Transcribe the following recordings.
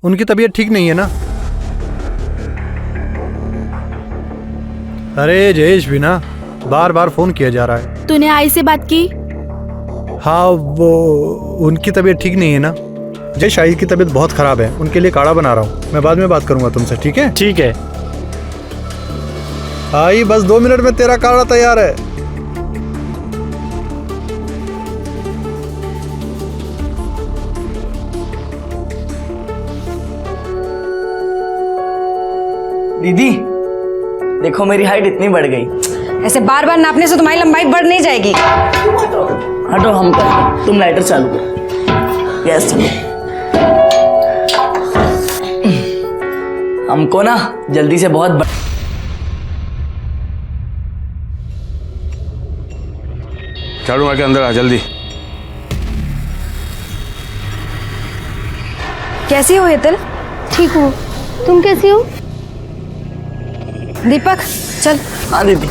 उनकी तबीयत ठीक नहीं है ना। अरे जयेश भी ना बार बार फोन किया जा रहा है। तूने आई से बात की? हाँ, वो उनकी तबीयत ठीक नहीं है ना। जयेश, आई की तबीयत बहुत खराब है, उनके लिए काढ़ा बना रहा हूँ। मैं बाद में बात करूंगा तुमसे, ठीक है? ठीक है। आई बस 2 मिनट में तेरा काढ़ा तैयार है। दीदी देखो मेरी हाइट इतनी बढ़ गई। ऐसे बार बार नापने से तुम्हारी लंबाई बढ़ नहीं जाएगी। हटो, हम कर, तुम लाइटर चालू करो। गैस चालू। हमको ना जल्दी से बहुत झाड़ू मार के अंदर आ जल्दी। कैसी हो हेतल? ठीक हूँ, तुम कैसी हो? दीपक चल। हाँ दीदी।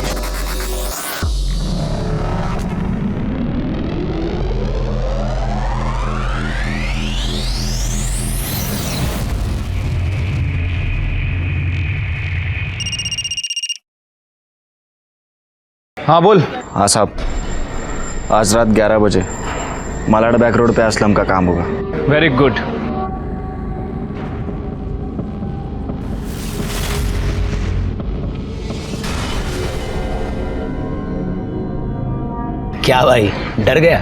हाँ बोल। हाँ साहब, आज रात 11 बजे मालाड बैक रोड पे असलम का काम होगा। Very good. क्या भाई, डर गया?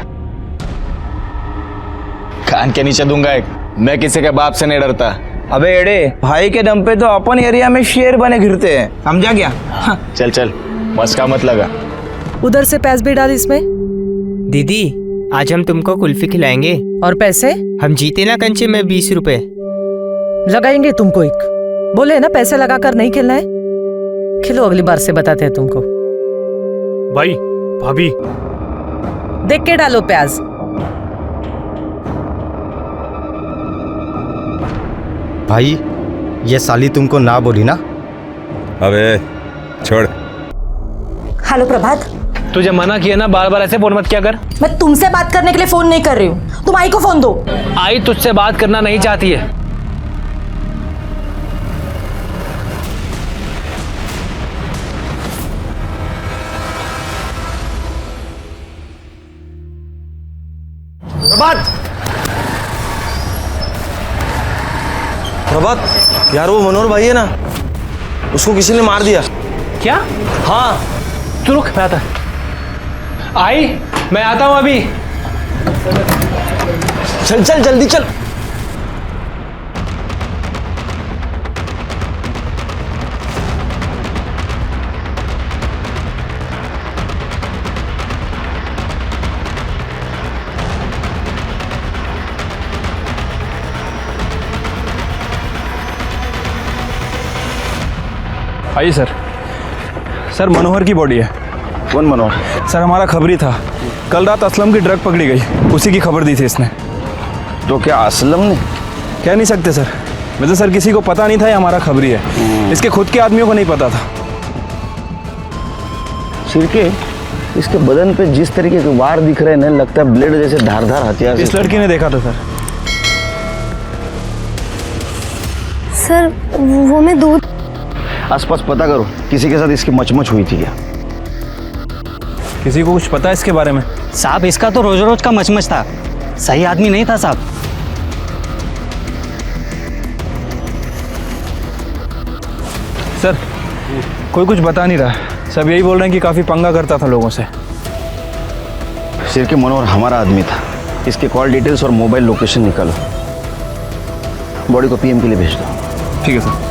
कान के नीचे दूंगा एक। मैं किसी के बाप से नहीं डरता। अबे एड़े, भाई के दम पे तो अपन एरिया में शेर बने घिरते हैं, समझा क्या? चल चल, मस्का मत लगा। उधर से पैस भी डाल इसमें। दीदी, आज हम तुमको कुल्फी खिलाएंगे। और पैसे? हम जीते ना कंचे में 20 रुपए लगाएंगे तुमको एक। बोले ना पैसे लगाकर नहीं खेलना है। खिलो, अगली बार से बताते हैं तुमको। भाई भाभी देख के डालो प्याज। भाई ये साली तुमको ना बोली ना? अबे छोड़। हेलो प्रभात। तुझे मना किया ना, बार बार ऐसे फोन मत किया कर। मैं तुमसे बात करने के लिए फोन नहीं कर रही हूँ, तुम आई को फोन दो। आई तुझसे बात करना नहीं चाहती है। प्रभात, प्रभात यार, वो मनोहर भाई है ना, उसको किसी ने मार दिया। क्या? हाँ। तू रुक, मैं आता। आई, मैं आता हूं अभी। चल चल जल्दी चल। आइए सर। सर मनोहर की बॉडी है। कौन मनोहर? सर हमारा खबरी था, कल रात असलम की ड्रग पकड़ी गई, उसी की खबर दी थी इसने। तो क्या असलम ने? कह नहीं सकते सर, वैसे सर किसी को पता नहीं था ये हमारा खबरी है। इसके खुद के आदमियों को नहीं पता था। सिरके, इसके बदन पे जिस तरीके के वार दिख रहे हैं ना, लगता है ब्लेड जैसे धारदार हथियार। इस लड़की ने देखा था सर। सर वो मैं दूध। आसपास पता करो, किसी के साथ इसकी मचमच हुई थी क्या? किसी को कुछ पता है इसके बारे में? साहब इसका तो रोज रोज का मचमच था, सही आदमी नहीं था साहब। सर कोई कुछ बता नहीं रहा, सब यही बोल रहे हैं कि काफ़ी पंगा करता था लोगों से। सिर के मनोहर हमारा आदमी था। इसके कॉल डिटेल्स और मोबाइल लोकेशन निकालो, बॉडी को पीएम के लिए भेज दो। ठीक है सर।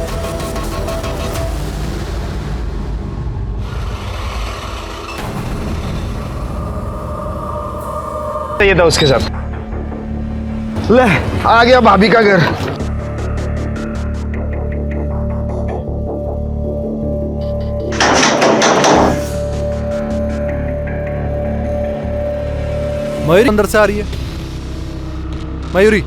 ये था उसके साथ। ले आ गया भाभी का घर। मयूरी अंदर से आ रही है। मयूरी,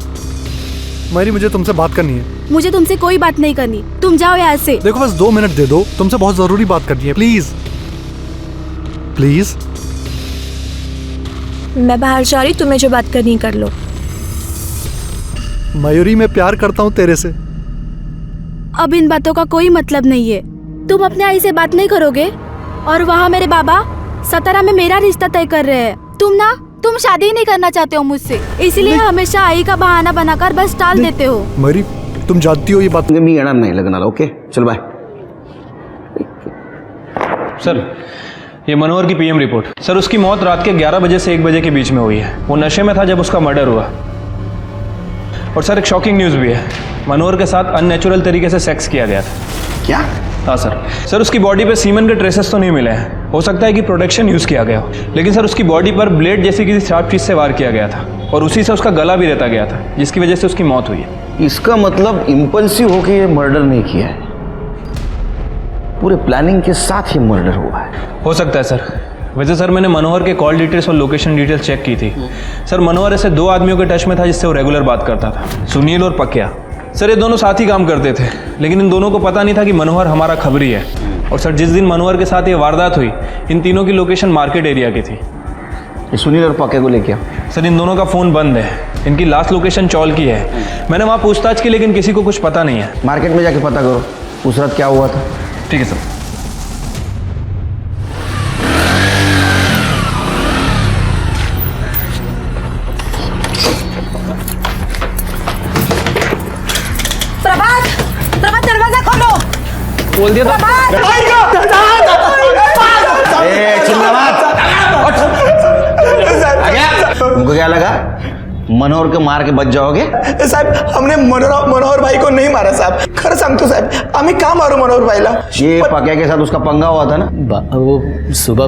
मयूरी मुझे तुमसे बात करनी है। मुझे तुमसे कोई बात नहीं करनी, तुम जाओ यहाँ से। देखो बस 2 मिनट दे दो, तुमसे बहुत जरूरी बात करनी है, प्लीज प्लीज। मैं बाहर जा रही, तुम्हें जो बात करनी कर लो। मयूरी मैं प्यार करता हूँ तेरे से। अब इन बातों का कोई मतलब नहीं है। तुम अपने आई से बात नहीं करोगे और वहाँ मेरे बाबा सतारा में मेरा रिश्ता तय कर रहे हैं। तुम शादी नहीं करना चाहते हो मुझसे, इसलिए हमेशा आई का बहाना बनाकर बस टाल देते हो। मरी, तुम जानती हो ये बात। मी येणार नाही लग्नाला. ओके चल बाय. सर ये मनोहर की पीएम रिपोर्ट। सर उसकी मौत रात के 11 बजे से 1 बजे के बीच में हुई है। वो नशे में था जब उसका मर्डर हुआ। और सर एक शॉकिंग न्यूज़ भी है, मनोहर के साथ अननेचुरल तरीके से सेक्स किया गया था। क्या? हाँ सर उसकी बॉडी पे सीमन के ट्रेसेस तो नहीं मिले हैं, हो सकता है कि प्रोटेक्शन यूज़ किया गया हो, लेकिन सर उसकी बॉडी पर ब्लेड जैसी किसी शार्प चीज़ से वार किया गया था और उसी से उसका गला भी रेता गया था, जिसकी वजह से उसकी मौत हुई है। इसका मतलब इम्पल्सिव होकर ये मर्डर नहीं किया है, पूरे प्लानिंग के साथ ही मर्डर हुआ है। हो सकता है सर। वैसे सर मैंने मनोहर के कॉल डिटेल्स और लोकेशन डिटेल्स चेक की थी। सर मनोहर ऐसे 2 आदमियों के टच में था जिससे वो रेगुलर बात करता था, सुनील और पक्या। सर ये दोनों साथ ही काम करते थे, लेकिन इन दोनों को पता नहीं था कि मनोहर हमारा खबरी है। और सर जिस दिन मनोहर के साथ ये वारदात हुई, इन तीनों की लोकेशन मार्केट एरिया की थी। ये सुनील और पक्या को लेके सर इन दोनों का फ़ोन बंद है, इनकी लास्ट लोकेशन चौल की है। मैंने वहाँ पूछताछ की, लेकिन किसी को कुछ पता नहीं है। मार्केट में जाके पता करो उस रात क्या हुआ था। ठीक है सर। प्रभात दरवाजा खोलो। बोल दिया तुमको क्या लगा मनोहर को मार के बच जाओगे? साहेब हमने मनोहर भाई को नहीं मारा साहब, खरं सांगतो साहेब, आम्ही का मारू मनोहर भाईला? ये पक्या के साथ उसका पंगा हुआ था ना? वो सुबह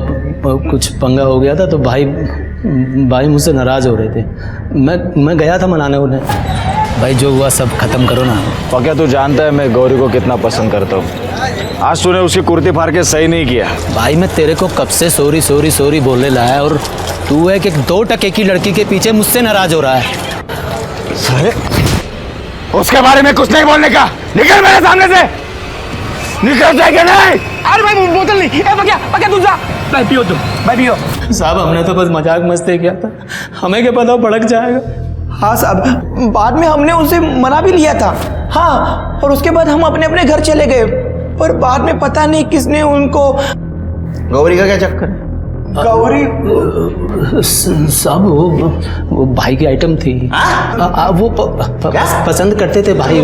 कुछ पंगा हो गया था तो भाई मुझसे नाराज हो रहे थे। मैं गया था मनाने उन्हें। भाई जो हुआ सब खत्म करो ना। पक्या तू जानता है मैं गौरी को कितना पसंद करता हूँ। आज तूने उसकी कुर्ती फाड़ के सही नहीं किया। भाई मैं तेरे को कब से सॉरी बोलने लाया और तू है कि 2 टके की लड़की के पीछे मुझसे नाराज हो रहा है। साले उसके बारे में कुछ नहीं बोलने का, निकल मेरे सामने से, निकल जाएगा नहीं। अरे भाई बोतल नहीं, पक्या तू जा। भाई पियो। साहब हमने तो बस मजाक मस्ती किया था, हमें क्या पता भड़क जाएगा। हाँ साहब, बाद में हमने उनसे मना भी लिया था। हाँ, और उसके बाद हम अपने अपने घर चले गए, पर बाद में पता नहीं किसने उनको। गौरी का क्या चक्कर? गौरी साहब वो भाई की आइटम थी। वो पसंद करते थे भाई।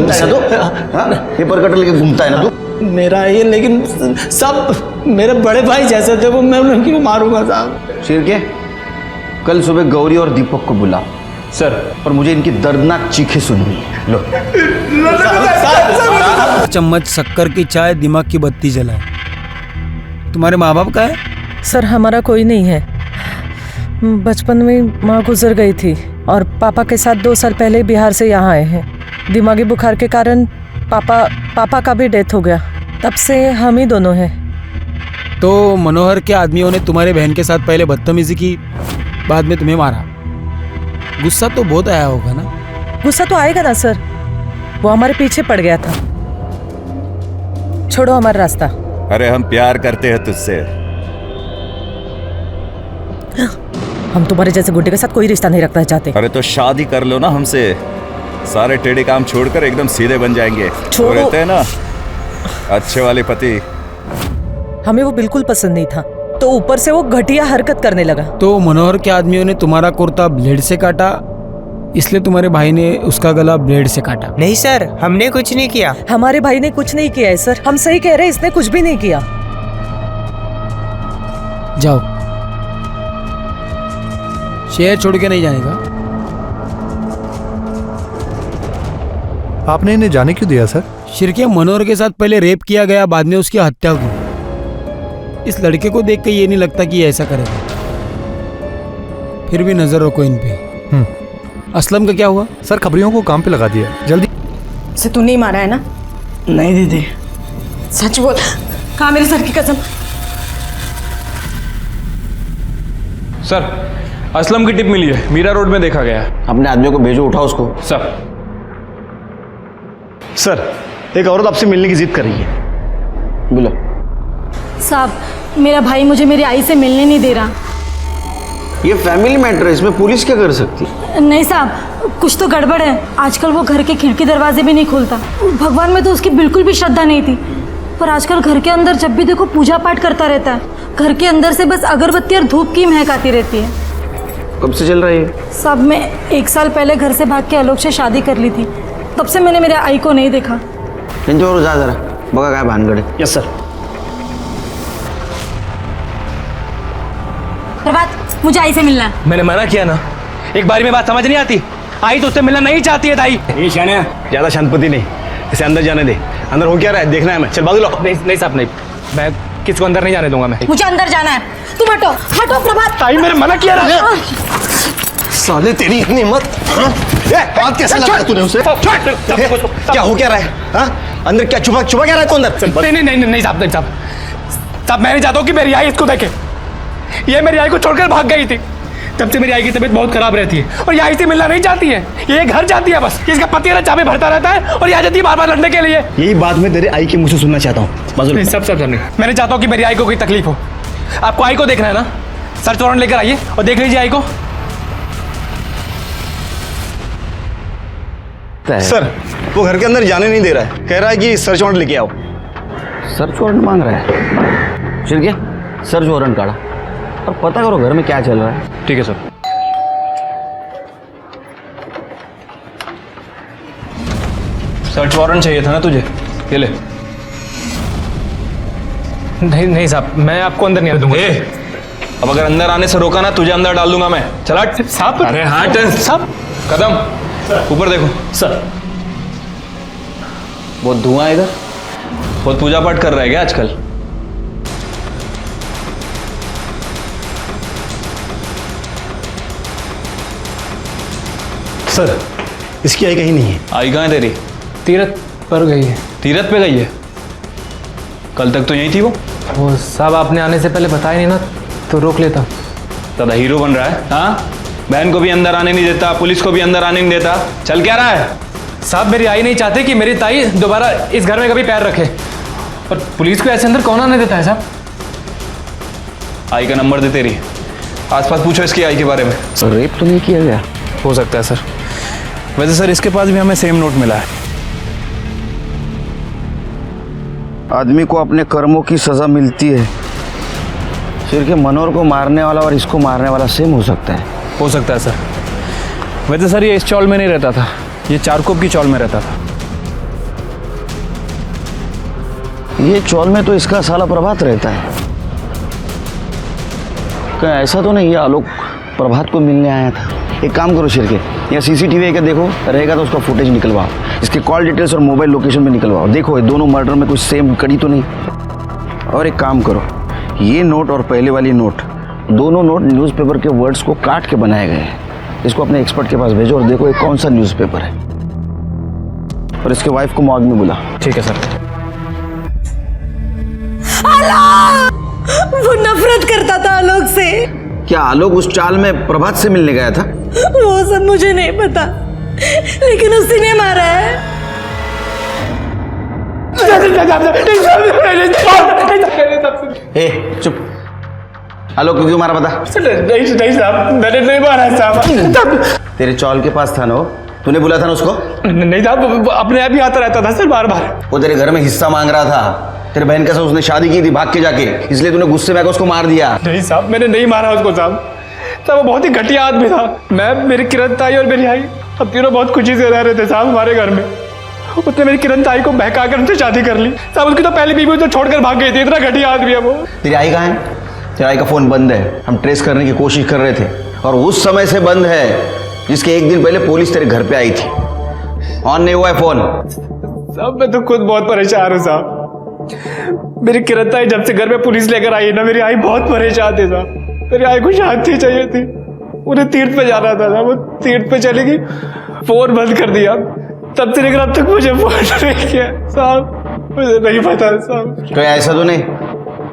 पेपर कटर लेके घूमता है ना तू? मेरा ये, लेकिन सब मेरे बड़े भाई जैसे थे, वो मैं उनको मारूंगा साहब। शेर के कल सुबह गौरी और दीपक को बुला सर, और मुझे इनकी दर्दनाक चीखें सुननी है। लो चम्मच शक्कर की चाय दिमाग की बत्ती जलाए। तुम्हारे माँ बाप का है? सर हमारा कोई नहीं है। बचपन में माँ गुजर गई थी और पापा के साथ 2 साल पहले बिहार से यहाँ आए हैं। दिमागी बुखार के कारण पापा का भी डेथ हो गया, तब से हम ही दोनों हैं। तो मनोहर के आदमियों ने तुम्हारे बहन के साथ पहले बदतमीजी की, बाद में तुम्हें मारा। गुस्सा तो बहुत आया होगा ना? गुस्सा तो आएगा ना सर, वो हमारे पीछे पड़ गया था। छोड़ो हमारा रास्ता। अरे हम प्यार करते हैं तुझसे। हम तुम्हारे जैसे गुंडे के साथ कोई रिश्ता नहीं रखना चाहते। अरे तो शादी कर लो ना हमसे, सारे टेढ़े काम छोड़कर एकदम सीधे बन जाएंगे। छोड़ो। वो रहते हैं ना अच्छे वाले पति। हमें वो बिल्कुल पसंद नहीं था, तो ऊपर से वो घटिया हरकत करने लगा। तो मनोहर के आदमियों ने तुम्हारा कुर्ता ब्लेड से काटा, इसलिए तुम्हारे भाई ने उसका गला ब्लेड से काटा। नहीं सर, हमने कुछ नहीं किया। हमारे भाई ने कुछ नहीं किया है सर, हम सही कह रहे हैं, इसने कुछ भी नहीं किया। जाओ, शहर छोड़ के नहीं जाएगा। आपने इन्हें जाने क्यों दिया सर? शिरके मनोहर के साथ पहले रेप किया गया, बाद में उसकी हत्या हुई। इस लड़के को देख के ये नहीं लगता कि ये ऐसा करेगा। फिर भी नजर रखो इन पे। असलम का क्या हुआ? सर खबरियों को काम पे लगा दिया। जल्दी से तू नहीं मारा है ना? नहीं दीदी, सच बोल। कहाँ मेरे सर की कसम? सर असलम की टिप मिली है, मीरा रोड में देखा गया है। अपने आदमियों को भेजो, उठाओ उसको। सर एक औरत आपसे मिलने की जिद कर रही है। बोलो। साहब मेरा भाई मुझे मेरी आई से मिलने नहीं दे रहा। ये फैमिली मैटर है, इसमें पुलिस क्या कर सकती है? नहीं साहब, कुछ तो गड़बड़ है। आजकल वो घर के खिड़की दरवाजे भी नहीं खोलता। भगवान में तो उसकी बिल्कुल भी श्रद्धा नहीं थी, पर आजकल घर के अंदर जब भी देखो पूजा पाठ करता रहता है। घर के अंदर से बस अगरबत्ती और धूप की महक आती रहती है। कब से चल रहा है ये? साहब मैं 1 साल पहले घर से भाग के आलोक से शादी कर ली थी, तब से मैंने मेरे आई को नहीं देखा। और जा जरा बगा क्या भानगढ़ है। Yes sir. प्रभात, मुझे आई से मिलना है। मैंने मना किया ना, एक बारी में बात समझ नहीं आती। आई तो उससे मिलना नहीं चाहती है ताई। ये शाने ज्यादा शांतपति नहीं, इसे अंदर जाने दे। अंदर हो क्या रहा है देखना है, मैं चल बाजू लो। नहीं साहब नहीं, मैं किसको अंदर नहीं जाने दूंगा। मैं मुझे अंदर जाना है। तुम हटो हटो प्रभात। ताई मेरे मना किया रहा। साले तेरी इतनी हिम्मत, बात कैसे लगा तूने उसे? क्या हो क्या रहा है? हाँ? अंदर क्या छुपा छुपा क्या रहा है तू अंदर? नहीं साहब, नहीं साहब, साहब मैं नहीं चाहता हूँ कि मेरी आई इसको देखे। ये मेरी आई को छोड़कर भाग गई थी, तब से मेरी आई की तबीयत बहुत खराब रहती है और ये आई से मिलना नहीं चाहती है। ये घर जाती है बस, इसका पति है ना चाबी भरता रहता है और ये आ जाती है बार बार लड़ने के लिए। यही बात मैं तेरे आई के मुंह से सुनना चाहता हूँ। नहीं सब नहीं, मैं नहीं चाहता हूँ कि मेरी आई को कोई तकलीफ हो। आपको आई को देखना है ना, सर्च वारंट लेकर आइए और देख लीजिए आई को। सर वो घर के अंदर जाने नहीं दे रहा है, कह रहा है कि सर्च वारंट लेके आओ। सर्च वारंट मांग रहा है? चल क्या सर्च वारंट काढ़ा और पता करो घर में क्या चल रहा है। ठीक है सर। सर्च वारंट चाहिए था ना तुझे, ये ले। नहीं साहब, मैं आपको अंदर नहीं आने दूंगा। अब अगर अंदर आने से रोका ना, तुझे अंदर डाल दूंगा मैं। चला साहब। अरे हाँ साहब, कदम ऊपर देखो। सर बहुत धुआं इधर, बहुत पूजा पाठ कर रहा है क्या आजकल? सर इसकी आई कहीं नहीं है। आई कहाँ है तेरी? तीरथ पर गई है। तीरथ पे गई है? कल तक तो यहीं थी वो साहब आपने आने से पहले बताया नहीं ना, तो रोक लेता। दादा हीरो बन रहा है। हाँ, बहन को भी अंदर आने नहीं देता, पुलिस को भी अंदर आने नहीं देता। चल क्या रहा है? साहब मेरी आई नहीं चाहती कि मेरी ताई दोबारा इस घर में कभी पैर रखे, और पुलिस को ऐसे अंदर कौन आने देता है साहब? आई का नंबर दे तेरी, आसपास पूछो इसकी आई के बारे में। सर रेप तो नहीं किया गया? हो सकता है सर। वैसे सर इसके पास भी हमें सेम नोट मिला है। आदमी को अपने कर्मों की सजा मिलती है। सिर के मनोहर को मारने वाला और इसको मारने वाला सेम हो सकता है। हो सकता है सर। वैसे सर ये इस चौल में नहीं रहता था, ये चारकोप की चौल में रहता था। ये चौल में तो इसका साला प्रभात रहता है। क्या ऐसा तो नहीं ये आलोक प्रभात को मिलने आया था? एक काम करो शिरके, या सीसीटीवी का देखो, रहेगा तो उसका फुटेज निकलवाओ, इसके कॉल डिटेल्स और मोबाइल लोकेशन भी निकलवाओ। देखो ये दोनों मर्डर में कुछ सेम कड़ी तो नहीं। और एक काम करो, ये नोट और पहले वाली नोट, दोनों नोट न्यूज़पेपर के वर्ड्स को काट के बनाए गए हैं। इसको अपने एक्सपर्ट के पास भेजो और देखो ये कौन सा न्यूज़पेपर है, और इसके वाइफ को मॉर्ग में बुला। ठीक है सर। वो नफरत करता था आलोक से। क्या आलोक उस चाल में प्रभात से मिलने गया था? वो सब मुझे नहीं पता, लेकिन उसी ने मारा है। ए चुप, आलोक को क्यों मारा बता? नहीं साहब, मैंने नहीं मारा साहब। तेरे चौल के पास था ना वो, तूने बुला था ना उसको? नहीं साहब, अपने आप ही आता रहता था सर बार बार। वो तेरे घर में हिस्सा मांग रहा था। तेरे बहन के साथ उसने शादी की थी भाग के जाके, इसलिए तूने गुस्से में आकर उसको मार दिया। नहीं साहब, मैंने नहीं मारा उसको साहब। वो बहुत ही घटिया आदमी था। मैं, मेरी किरण ताई और मेरी आई, अब तीनों बहुत खुशी से रह रहे थे साहब हमारे घर में। उसने मेरी किरण ताई को बहका कर उनसे शादी कर ली साहब। उसकी तो पहली बीवी तो छोड़कर भाग गई थी। इतना घटिया आदमी है वो। तेरी आई कहाँ है? तेरी आई का फोन बंद है, हम ट्रेस करने की कोशिश कर रहे थे, और उस समय से बंद है जिसके एक दिन पहले पुलिस तेरे घर पे आई थी। ऑन नहीं हुआ है फोन साहब। मैं तो खुद बहुत परेशान हूँ साहब। मेरी किरण ताई जब से घर में पुलिस लेकर आई ना, मेरी आई बहुत परेशान थी साहब। मेरी आई को शांति चाहिए थी, उन्हें तीर्थ पे जाना था साहब। वो तीर्थ पे चली गई, फोन बंद कर दिया। तब से लेकर अब तक मुझे फोन नहीं किया साहब। मुझे नहीं पता साहब। तो ऐसा तो नहीं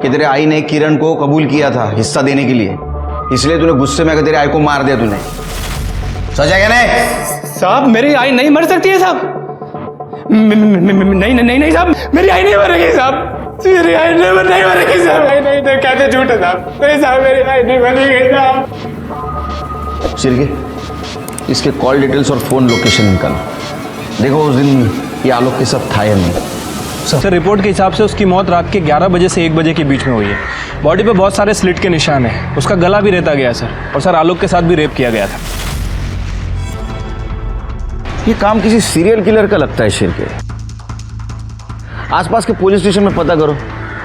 कि तेरे आई ने किरण को कबूल किया था हिस्सा देने के लिए, इसलिए तूने गुस्से में आकर तेरे आई को मार दिया तूने? सच है क्या? नहीं साहब, मेरी आई नहीं मर सकती है साहब। नहीं नहीं नहीं साहब, मेरी आई नहीं मरेगी साहब। मेरी आई नहीं मरेगी साहब। नहीं कहते झूठ है साहब। नहीं साहब, मेरी आई नहीं मरेगी साहब। सिरके इसके कॉल डिटेल्स और फ़ोन लोकेशन निकालो। देखो उस दिन ये आलोक के साथ था या नहीं। सर रिपोर्ट के हिसाब से उसकी मौत रात के 11 बजे से 1 बजे के बीच में हुई है। बॉडी पे बहुत सारे स्लिट के निशान हैं। उसका गला भी रेता गया सर, और सर आलोक के साथ भी रेप किया गया था। ये काम किसी सीरियल किलर का लगता है शिरके। आसपास के पुलिस स्टेशन में पता करो,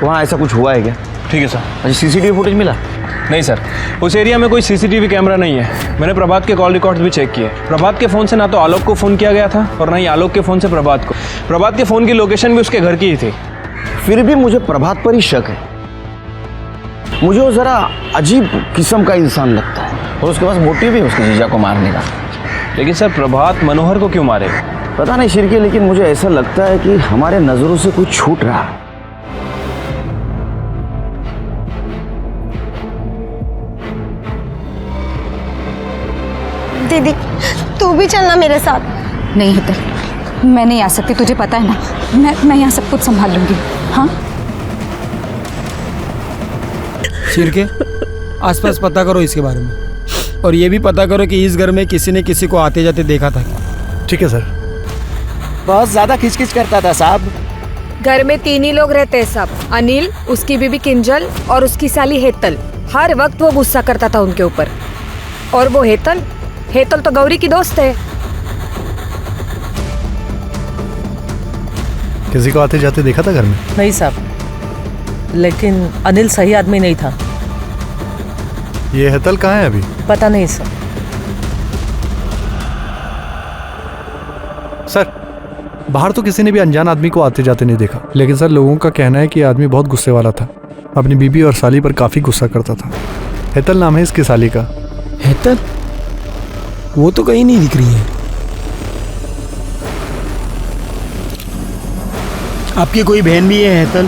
वहाँ ऐसा कुछ हुआ है क्या? ठीक है सर। अच्छा, सीसीटीवी फुटेज मिला? नहीं सर, उस एरिया में कोई सीसीटीवी कैमरा नहीं है। मैंने प्रभात के कॉल रिकॉर्ड्स भी चेक किए। प्रभात के फ़ोन से ना तो आलोक को फ़ोन किया गया था और ना ही आलोक के फ़ोन से प्रभात को। प्रभात के फ़ोन की लोकेशन भी उसके घर की ही थी। फिर भी मुझे प्रभात पर ही शक है। मुझे वो ज़रा अजीब किस्म का इंसान लगता है, और उसके पास मोटिव भी है उसके जीजा को मारने का। लेकिन सर प्रभात मनोहर को क्यों मारेगा? पता नहीं शिरके, लेकिन मुझे ऐसा लगता है कि हमारे नज़रों से कुछ छूट रहा है। दीदी तू भी चलना मेरे साथ। नहीं हेतल, मैं नहीं आ सकती, तुझे पता है ना। मैं यहाँ सब कुछ संभाल लूंगी। हाँ शिरके, आसपास पता करो इसके बारे में, और ये भी पता करो कि इस घर में किसी ने किसी को आते जाते देखा था क्या। ठीक है सर। बहुत ज्यादा खिचखिच करता था साहब। घर में 3 ही लोग रहते हैं साहब, अनिल, उसकी बीबी किंजल और उसकी साली हेतल। हर वक्त वो गुस्सा करता था उनके ऊपर। और वो हेतल तो गौरी की दोस्त है। किसी को आते जाते देखा था घर में? नहीं साहब, लेकिन अनिल सही आदमी नहीं था। ये हेतल कहाँ है अभी? पता नहीं सर। सर बाहर तो किसी ने भी अनजान आदमी को आते जाते नहीं देखा, लेकिन सर लोगों का कहना है कि ये आदमी बहुत गुस्से वाला था। अपनी बीबी और साली पर काफ़ी गुस्सा करता था। हेतल नाम है इसकी साली का। हेतल? वो तो कहीं नहीं दिख रही है। आपकी कोई बहन भी है हेतल?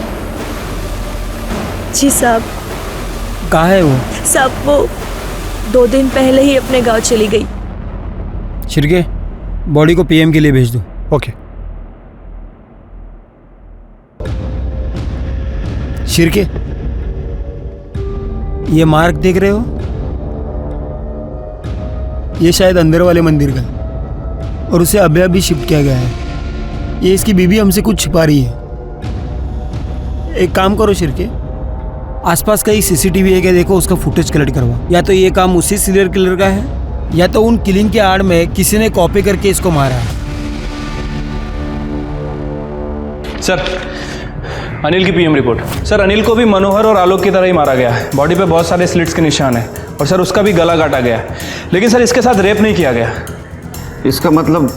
जी साहब। कहाँ है वो? साहब वो 2 दिन पहले ही अपने गांव चली गई। शिरके, बॉडी को पीएम के लिए भेज दो। ओके। शिरके, ये मार्क देख रहे हो? ये शायद अंदर वाले मंदिर का है, और उसे अभी अभी शिफ्ट किया गया है। ये इसकी बीबी हमसे कुछ छिपा रही है। एक काम करो शिरके, आसपास कहीं सीसीटीवी है क्या देखो, उसका फुटेज कलेक्ट करवा। या तो ये काम उसी सीरियल किलर का है, या तो उन किलिंग के आड़ में किसी ने कॉपी करके इसको मारा है। सर अनिल की पीएम रिपोर्ट। सर अनिल को भी मनोहर और आलोक की तरह ही मारा गया है। बॉडी पे बहुत सारे स्लिट्स के निशान हैं, और सर उसका भी गला काटा गया है। लेकिन सर इसके साथ रेप नहीं किया गया। इसका मतलब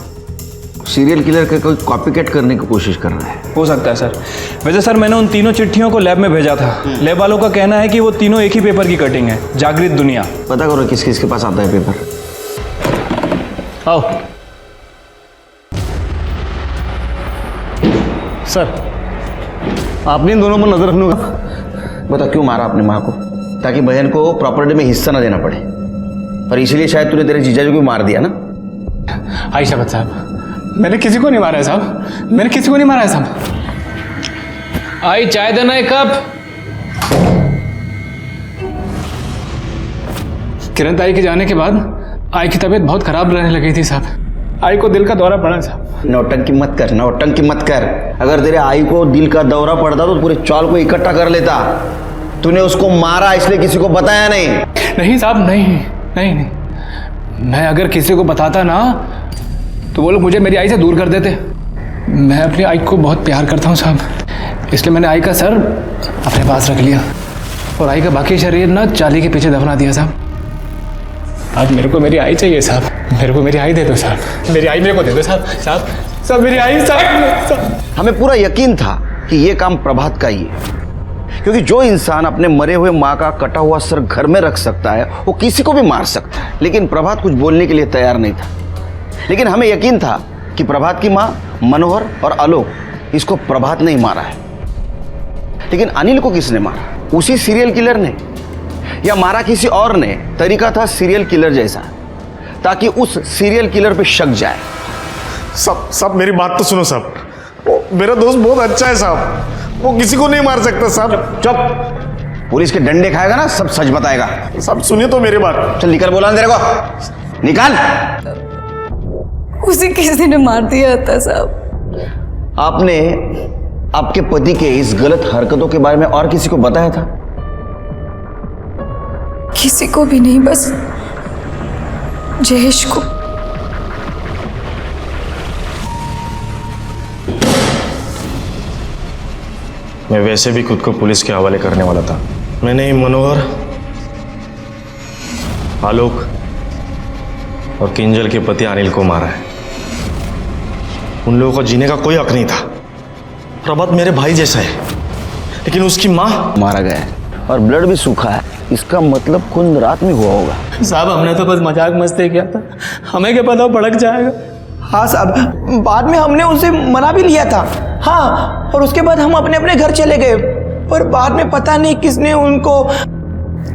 सीरियल किलर का कोई कॉपीकैट करने की कोशिश कर रहा है। हो सकता है सर। वैसे सर मैंने उन तीनों चिट्ठियों को लैब में भेजा था। लैब वालों का कहना है कि वो तीनों एक ही पेपर की कटिंग है, जागृत दुनिया। पता करो किस किसके पास आता है पेपर। आओ सर, आपने इन दोनों पर नजर रखने का बता क्यों मारा अपनी माँ को? ताकि बहन को प्रॉपर्टी में हिस्सा ना देना पड़े, और इसीलिए शायद तूने तेरे जीजा को भी मार दिया ना? आई शपथ साहब, मैंने किसी को नहीं मारा है साहब। मैंने किसी को नहीं मारा है साहब। आई चाय देना एक कप। किरण ताई के जाने के बाद आई की तबीयत बहुत खराब रहने लगी थी साहब। आई को दिल का दौरा पड़ा साहब। नौटंकी मत कर, नौटंकी मत कर। अगर तेरे आई को दिल का दौरा पड़ता तो पूरे चौल को इकट्ठा कर लेता। तूने उसको मारा इसलिए किसी को बताया नहीं? नहीं साहब, नहीं नहीं नहीं। मैं अगर किसी को बताता ना तो वो लोग मुझे मेरी आई से दूर कर देते। मैं अपनी आई को बहुत प्यार करता हूँ साहब, इसलिए मैंने आई का सर अपने पास रख लिया और आई का बाकी शरीर ना चाली के पीछे दफना दिया साहब। आज मेरे को मेरी आई चाहिए साहब। मेरे को मेरी आई दे दो साहब। मेरी आई मेरे को दे दो साहब। साहब साहब मेरी आई साहब। हमें पूरा यकीन था कि ये काम प्रभात का ही है, क्योंकि जो इंसान अपने मरे हुए माँ का कटा हुआ सर घर में रख सकता है वो किसी को भी मार सकता है। लेकिन प्रभात कुछ बोलने के लिए तैयार नहीं था। लेकिन हमें यकीन था कि प्रभात की माँ मनोहर और आलोक, इसको प्रभात नहीं मारा है। लेकिन अनिल को किसने मारा? उसी सीरियल किलर ने, या मारा किसी और ने? तरीका था सीरियल किलर जैसा, ताकि उस सीरियल किलर पे शक जाए। सब मेरी बात तो सुनो साहब। मेरा दोस्त बहुत अच्छा है साहब, वो किसी को नहीं मार सकता साहब। चुप। पुलिस के डंडे खाएगा ना, सब सच बताएगा। साहब सुनिए तो मेरी बात। चल निकल, बोला ना तेरे को, निकाल। उसे किसी ने मार दिया था साहब। आपने आपके पति के इस गलत हरकतों के बारे में और किसी को बताया था? किसी को भी नहीं, बस जयेश को। मैं वैसे भी खुद को पुलिस के हवाले करने वाला था। मैंने मनोहर, आलोक और किंजल के पति अनिल को मारा है। उन लोगों को जीने का कोई हक नहीं था। प्रभात मेरे भाई जैसा है, लेकिन उसकी माँ मारा गया है और ब्लड भी सूखा है। इसका मतलब खून रात में हुआ होगा। साहब हमने तो बस मजाक मस्ती किया था, हमें क्या पता भड़क जाएगा। हाँ साहब, बाद में हमने उसे मना भी लिया था। हाँ, और उसके बाद हम अपने अपने घर चले गए, पर बाद में पता नहीं किसने उनको।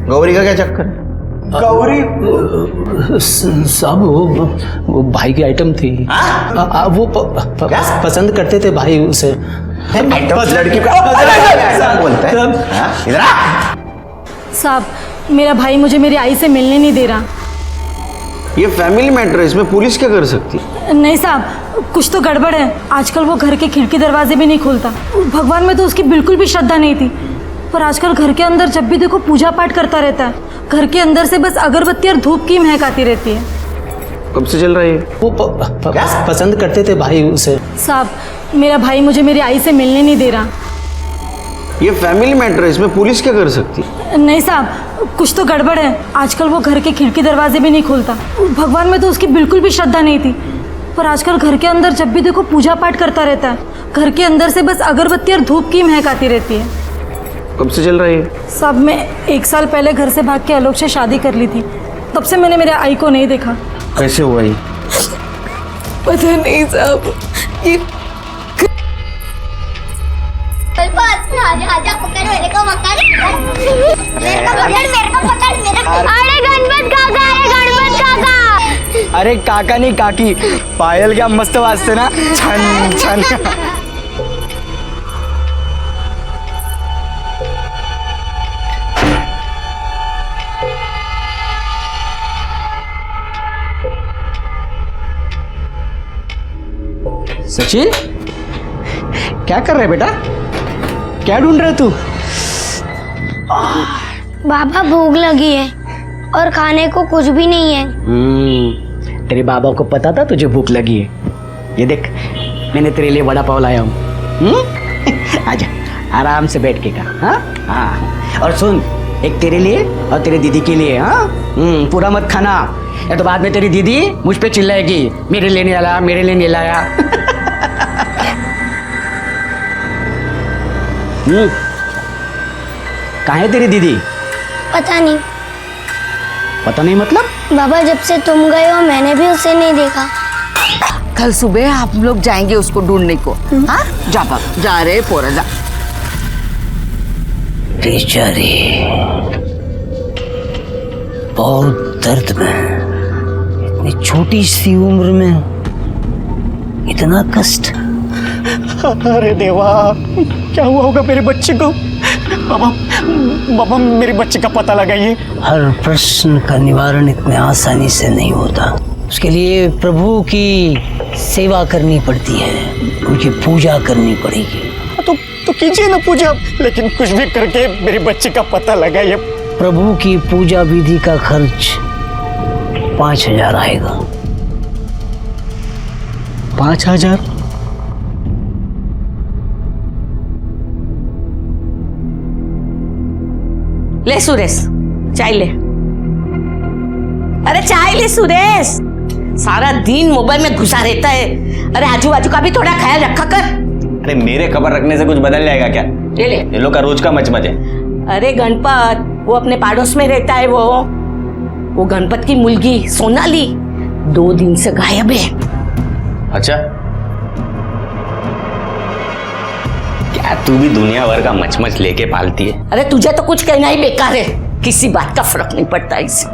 गौरी का क्या चक्कर है? गौरी साहब वो भाई की आइटम थी। वो पसंद करते थे भाई उसे। लड़की बोलता है इधर आ। साहब मेरा भाई मुझे मेरी आई से मिलने नहीं दे रहा। ये फैमिली मैटर है, इसमें पुलिस क्या कर सकती है? नहीं साहब, कुछ तो गड़बड़ है। आजकल वो घर के खिड़की दरवाजे भी नहीं खोलता। भगवान में तो उसकी बिल्कुल भी श्रद्धा नहीं थी, पर आजकल घर के अंदर जब भी देखो पूजा पाठ करता रहता है। घर के अंदर से बस अगरबत्ती और धूप की महक आती रहती है। कब से चल रहा है? वो पसंद करते थे भाई उसे। साहब मेरा भाई मुझे मेरी आई से मिलने नहीं दे रहा। ये फैमिली मैटर है, इसमें पुलिस क्या कर सकती है? नहीं साहब, कुछ तो गड़बड़ है। आजकल वो घर के खिड़की दरवाजे भी नहीं खोलता। भगवान में तो उसकी बिल्कुल भी श्रद्धा नहीं थी, पर आजकल घर के अंदर जब भी देखो पूजा पाठ करता रहता है। घर के अंदर से बस अगरबत्ती और धूप की महक आती रहती है। कब से चल रहा है? साहब मैं 1 साल पहले घर से भाग के आलोक से शादी कर ली थी, तब से मैंने मेरे आई को नहीं देखा। कैसे हुआ ये? पता नहीं साहब, ये अरे काका नहीं काकी, पायल क्या मस्त वाजते ना, छन छन। सचिन क्या कर रहे बेटा? क्या ढूंढ रहे तू? बाबा भूख लगी है और खाने को कुछ भी नहीं है। तेरे बाबा को पता था तुझे भूख लगी है। ये देख मैंने तेरे लिए वड़ा पाव लाया हूँ। आजा आराम से बैठ के खा। हाँ हाँ, और सुन, एक तेरे लिए और तेरे दीदी के लिए। हाँ पूरा मत खाना, या तो बाद में तेरी दीदी मुझ पे चिल्लाएगी, मेरे लिए नहीं लाया, मेरे लिए नहीं लाया। कहाँ है तेरी दीदी? पता नहीं। पता नहीं मतलब? बाबा जब से तुम गए हो मैंने भी उसे नहीं देखा। कल सुबह आप लोग जाएंगे उसको ढूंढने को। हाँ जा बाबा, जा रहे पोरा जा। बेचारी बहुत दर्द में, इतनी छोटी सी उम्र में इतना कष्ट। अरे देवा, क्या हुआ होगा मेरे बच्चे को? बाबा बाबा मेरे बच्चे का पता लगाइए। हर प्रश्न का निवारण इतने आसानी से नहीं होता। उसके लिए प्रभु की सेवा करनी पड़ती है, उनकी पूजा करनी पड़ेगी। तो कीजिए ना पूजा, लेकिन कुछ भी करके मेरे बच्चे का पता लगाइए। प्रभु की पूजा विधि का खर्च 5,000 आएगा। 5,000? ले सुरेश चाय ले। अरे चाय ले सुरेश, सारा दिन मोबाइल में घुसा रहता है। अरे आजू बाजू का भी थोड़ा ख्याल रखा कर। अरे मेरे खबर रखने से कुछ बदल जाएगा क्या? ले ले। ये लोग का रोज का मचमच है। अरे गणपत वो अपने पाड़ोस में रहता है। वो गणपत की मुलगी सोनाली 2 दिन से गायब है। अच्छा, क्या तू भी दुनिया भर का मचमच लेके पालती है? अरे तुझे तो कुछ कहना ही बेकार है, किसी बात का फर्क नहीं पड़ता इससे।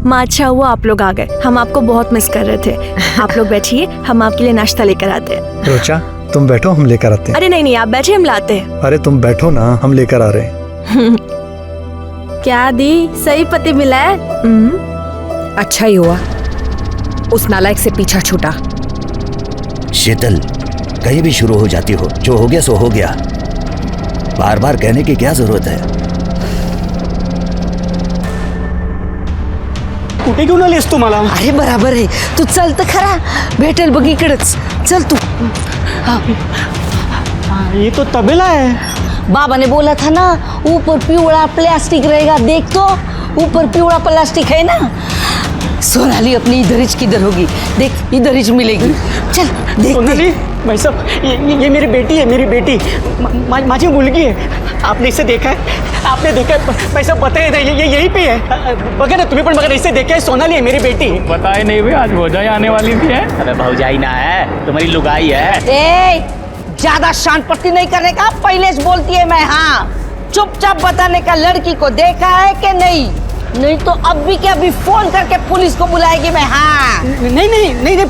माँ अच्छा हुआ आप लोग आ गए, हम आपको बहुत मिस कर रहे थे। आप लोग बैठिए, हम आपके लिए नाश्ता लेकर आते हैं। रोचा तुम बैठो, हम लेकर आते हैं। अरे नहीं नहीं, आप बैठे, हम लाते हैं। अरे तुम बैठो ना, हम लेकर आ रहे हैं। क्या दी, सही पति मिला है। अच्छा ही हुआ उस नालायक से पीछा छूटा। शीतल, कहीं भी शुरू हो जाती हो, जो हो गया सो हो गया, बार बार कहने की क्या जरूरत है। कुठे घेऊन आलीस तू मला? अरे बराबर आहे, तू चल तर खरा, भेटेल बघ इकडेच, चल तू। ये तो तबेला है। बाबा ने बोला था ना, ऊपर पिवड़ा प्लास्टिक रहेगा, देख तो ऊपर पिवड़ा प्लास्टिक है ना। सोनाली अपनी इधर ही किधर होगी, देख इधर ही मिलेगी, चल देख। सोनाली भाई साहब, ये मेरी बेटी है, मेरी बेटी, माझी मुलगी है। आपने इसे देखा है? आपने देखा है? भाई साहब बताए ना, ये यहीं पे है, बघा ना तुम्ही पण बघा ना, इसे देखा है? सोनाली है मेरी बेटी। बताए नहीं भाई, आज भौजाई आने वाली थी है। अरे भौजाई ना है, तुम्हारी लुगाई है। ए, ज्यादा शान पट्टी नहीं करने का, पहले से बोलती है मैं। हाँ, चुपचाप बताने का, लड़की को देखा है कि नहीं, नहीं तो अब भी क्या, अभी फोन करके पुलिस को बुलाएगी मैं। हाँ नहीं नहीं नहीं नहीं,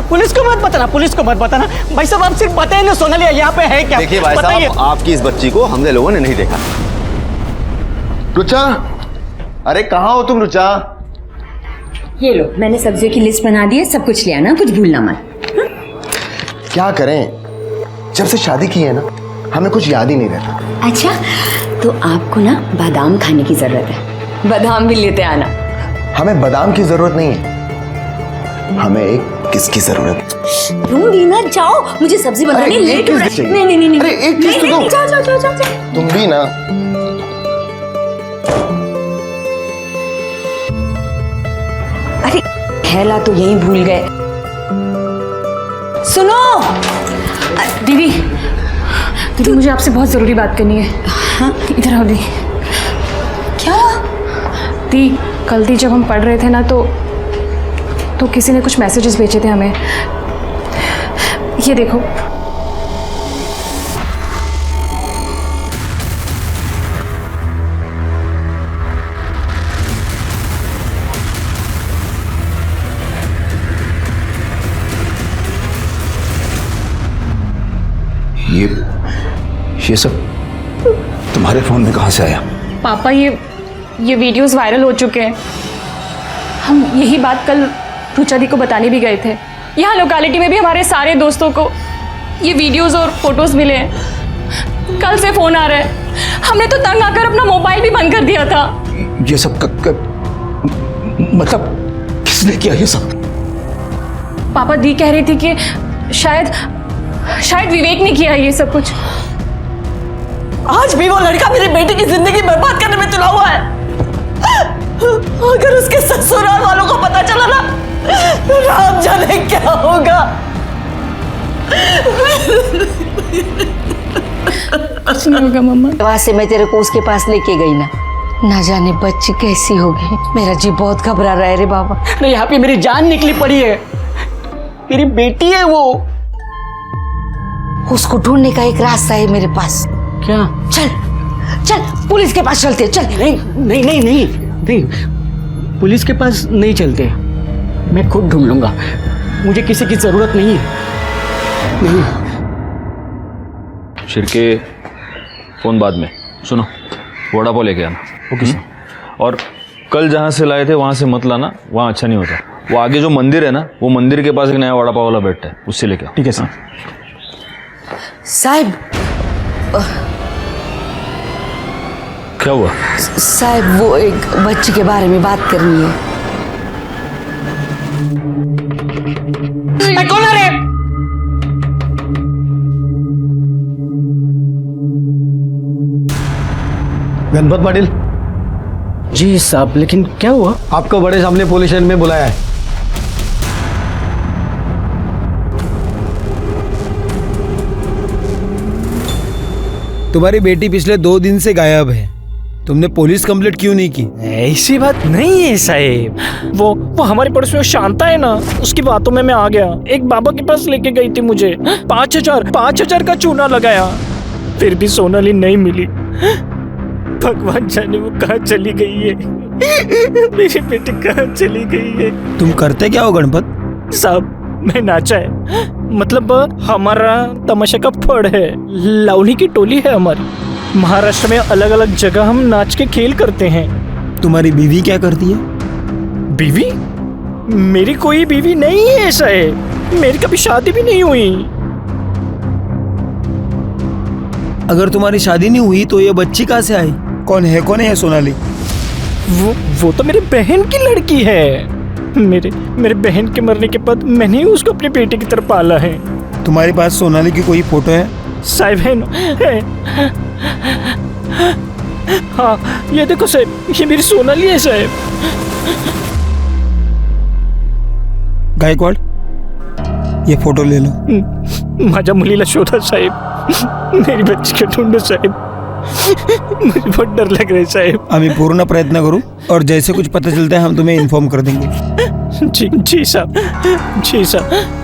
पुलिस को मत बताना, पुलिस को मत बताना। भाई साहब आप सिर्फ बताइए ना सोनाली यहाँ पे है क्या। देखिए भाई साहब, आपकी इस बच्ची को हमने लोगों ने नहीं देखा। रुचा, अरे कहाँ हो तुम रुचा? ये लो, मैंने सब्जियों की लिस्ट बना दी है, सब कुछ ले आना, कुछ भूलना मत। क्या करें, जब से शादी की है ना, हमें कुछ याद ही नहीं रहता। अच्छा, तो आपको ना बादाम खाने की जरूरत है, बादाम भी लेते आना। हमें बादाम की जरूरत नहीं है, हमें एक किसकी जरूरत है। दूंगी ना, जाओ, मुझे सब्जी बनानी लेट हो रही है। नहीं नहीं नहीं, अरे एक किस तो दो। जाओ जाओ जाओ जाओ। तुम भी ना। अरे थैला तो यहीं भूल गए। सुनो दीदी, दीदी मुझे आपसे बहुत ज़रूरी बात करनी है। हाँ इधर आओ दी। क्या दी, कल दी जब हम पढ़ रहे थे ना, तो किसी ने कुछ मैसेजेस भेजे थे हमें, ये देखो। ये सब तुम्हारे फोन में कहाँ से आया? पापा ये वीडियोस वायरल हो चुके हैं। हम यही बात कल रुचा दी को बताने भी गए थे। यहाँ लोकेलिटी में भी हमारे सारे दोस्तों को ये वीडियोस और फोटोज मिले हैं। कल से फ़ोन आ रहा है। हमने तो तंग आकर अपना मोबाइल भी बंद कर दिया था। ये सब मतलब किसने किया ये सब? पापा दी कह रही थी कि शायद विवेक ने किया ये सब कुछ। आज भी वो लड़का मेरी बेटी की जिंदगी बर्बाद करने में तुला हुआ है। अगर उसके ससुराल वालों को पता चला ना, तो राम जाने क्या होगा। कुछ नहीं होगा मम्मा। वहां से मैं तेरे को उसके पास लेके गई ना जाने बच्ची कैसी होगी। मेरा जी बहुत घबरा रहा है रे बाबा। नहीं, यहाँ पे मेरी जान निकली पड़ी है, मेरी बेटी है वो। उसको ढूंढने का एक रास्ता है मेरे पास। क्या? चल चल पुलिस के पास चलते। चल। नहीं नहीं नहीं नहीं नहीं, पुलिस के पास नहीं चलते, मैं खुद ढूंढ लूंगा, मुझे किसी की जरूरत नहीं है। नहीं। शिरके फोन बाद में, सुनो वड़ा पाव लेके आना। Okay sir. और कल जहाँ से लाए थे वहाँ से मत लाना, वहाँ अच्छा नहीं होता। वो आगे जो मंदिर है ना, वो मंदिर के पास एक नया वड़ा पाव वाला बैठता है, उससे लेके आओ। ठीक है सर। साहब क्या हुआ? साहब वो एक बच्ची के बारे में बात करनी है। कौन है रे? गणपत पाटिल जी साहब, लेकिन क्या हुआ? आपको बड़े सामने पुलिस स्टेशन में बुलाया है। तुम्हारी बेटी पिछले 2 दिन से गायब है, तुमने पुलिस कंप्लेंट क्यों नहीं की? ऐसी बात नहीं है साहेब, वो हमारे पड़ोस में शांता है ना, उसकी बातों में मैं आ गया। एक बाबा के पास लेके गई थी मुझे, 5,000 का चूना लगाया, फिर भी सोनाली नहीं मिली। भगवान जाने वो कहाँ चली गई है। मेरी बेटी कहाँ चली गई है। तुम करते क्या हो गणपत? साहब मैं नाचा है, मतलब हमारा तमाशा का फड़ है, लावणी की टोली है हमारी। महाराष्ट्र में अलग अलग जगह हम नाच के खेल करते हैं। तुम्हारी बीवी क्या करती है? बीवी? मेरी कोई बीवी नहीं है साहब, मेरी कभी शादी भी नहीं हुई। अगर तुम्हारी शादी नहीं हुई तो ये बच्ची कहाँ से आई? कौन है सोनाली? वो तो मेरी बहन की लड़की है। मेरे बहन के मरने के बाद मैंने ही उसको अपनी बेटी की तरफ पाला है। तुम्हारे पास सोनाली की कोई फोटो है? साहब है। हाँ ये देखो साहब, ये मेरी सोनाली है साहब। गायकवाड़, ये फोटो ले लो। माझ्या मुलीला शोधा साहेब, मेरी बच्ची को ढूंढो साहेब, मुझे बहुत डर लग रहा है साहेब। हम पूर्ण प्रयत्न करूं और जैसे कुछ पता चलता है हम तुम्हें इन्फॉर्म कर देंगे। जी साहब,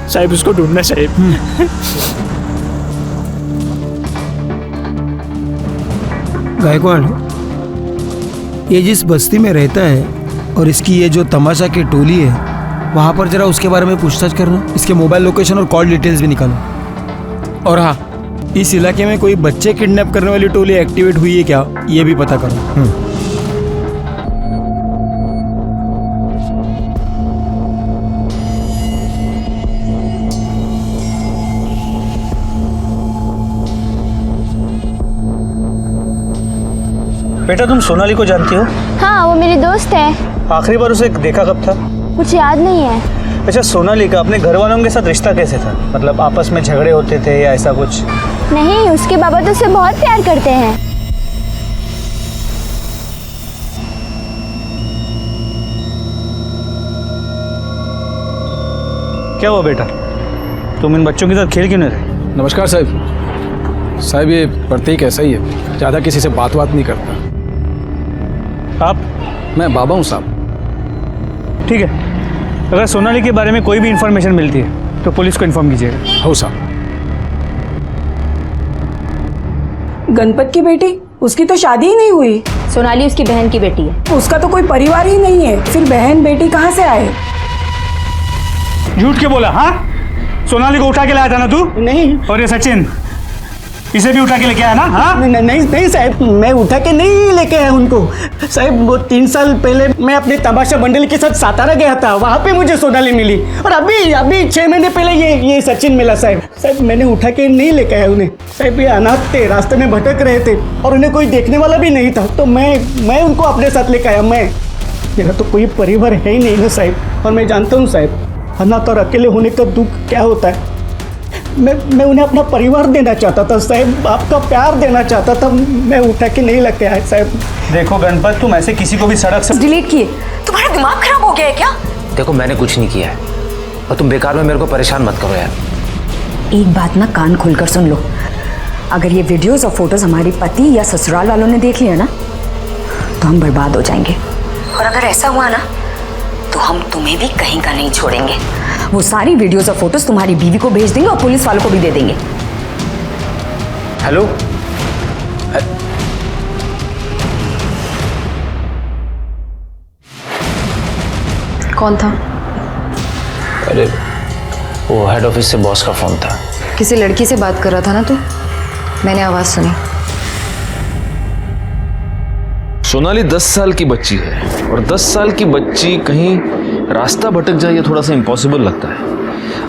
साहब उसको ढूंढना साहेब। गायकवाड़, ये जिस बस्ती में रहता है और इसकी ये जो तमाशा की टोली है, वहां पर जरा उसके बारे में पूछताछ करना। इसके मोबाइल लोकेशन और कॉल डिटेल्स भी निकालो। और हाँ, इस इलाके में कोई बच्चे किडनैप करने वाली टोली एक्टिवेट हुई है क्या, ये भी पता करो। बेटा तुम सोनाली को जानती हो? हाँ, वो मेरी दोस्त है। आखिरी बार उसे देखा कब था? मुझे याद नहीं है। अच्छा, सोनाली का अपने घर वालों के साथ रिश्ता कैसे था? मतलब आपस में झगड़े होते थे या ऐसा कुछ? नहीं, उसके बाबा तो उसे बहुत प्यार करते हैं। क्या हुआ बेटा, तुम इन बच्चों के साथ खेल क्यों नहीं रहे? नमस्कार साहब, ये प्रतीक ऐसा ही है, ज़्यादा किसी से बात नहीं करता। आप? मैं बाबा हूँ साहब। ठीक है, अगर सोनाली के बारे में कोई भी इंफॉर्मेशन मिलती है तो पुलिस को इन्फॉर्म कीजिएगा। हो साहब। गणपत की बेटी, उसकी तो शादी ही नहीं हुई। सोनाली उसकी बहन की बेटी है। उसका तो कोई परिवार ही नहीं है, फिर बहन बेटी कहाँ से आए? झूठ क्यों बोला? हाँ, सोनाली को उठा के लाया था ना तू? नहीं। और ये सचिन, इसे भी उठा के लेके आया ना? हाँ? नहीं साहब, मैं उठा के नहीं लेके आया उनको। साहब वो 3 साल पहले मैं अपने तमाशा मंडल के साथ सातारा गया था, वहाँ पे मुझे सोनाली मिली। और अभी 6 महीने पहले ये सचिन मिला साहब। मैंने उठा के नहीं लेके आया उन्हें। साहब ये अनाथ थे, रास्ते में भटक रहे थे और उन्हें कोई देखने वाला भी नहीं था, तो मैं उनको अपने साथ लेके आया। मेरा तो कोई परिवार है ही नहीं ना साहब। और मैं जानता हूँ साहब, अनाथ और अकेले होने का दुख क्या होता है। मैं उन्हें अपना परिवार देना चाहता था साहब, आपका प्यार देना चाहता था। मैं उठा के नहीं लेके आया साहब। देखो गणपत, तुम ऐसे किसी को भी सड़क से डिलीट किए। तुम्हारा दिमाग खराब हो गया है क्या? देखो मैंने कुछ नहीं किया है और तुम बेकार में मेरे को परेशान मत करो यार। एक बात ना कान खोलकर सुन लो, अगर ये वीडियोस और फोटोज हमारे पति या ससुराल वालों ने देख लिया ना तो हम बर्बाद हो जाएंगे। और अगर ऐसा हुआ ना तो हम तुम्हें भी कहीं का नहीं छोड़ेंगे। वो सारी वीडियोस और फोटोज तुम्हारी बीवी को भेज देंगे और पुलिस वालों को भी दे देंगे। हेलो, कौन था? अरे वो हेड ऑफिस से बॉस का फोन था। किसी लड़की से बात कर रहा था ना तू? मैंने आवाज सुनी। सोनाली 10 साल की बच्ची है और 10 साल की बच्ची कहीं रास्ता भटक जाए ये थोड़ा सा इम्पॉसिबल लगता है।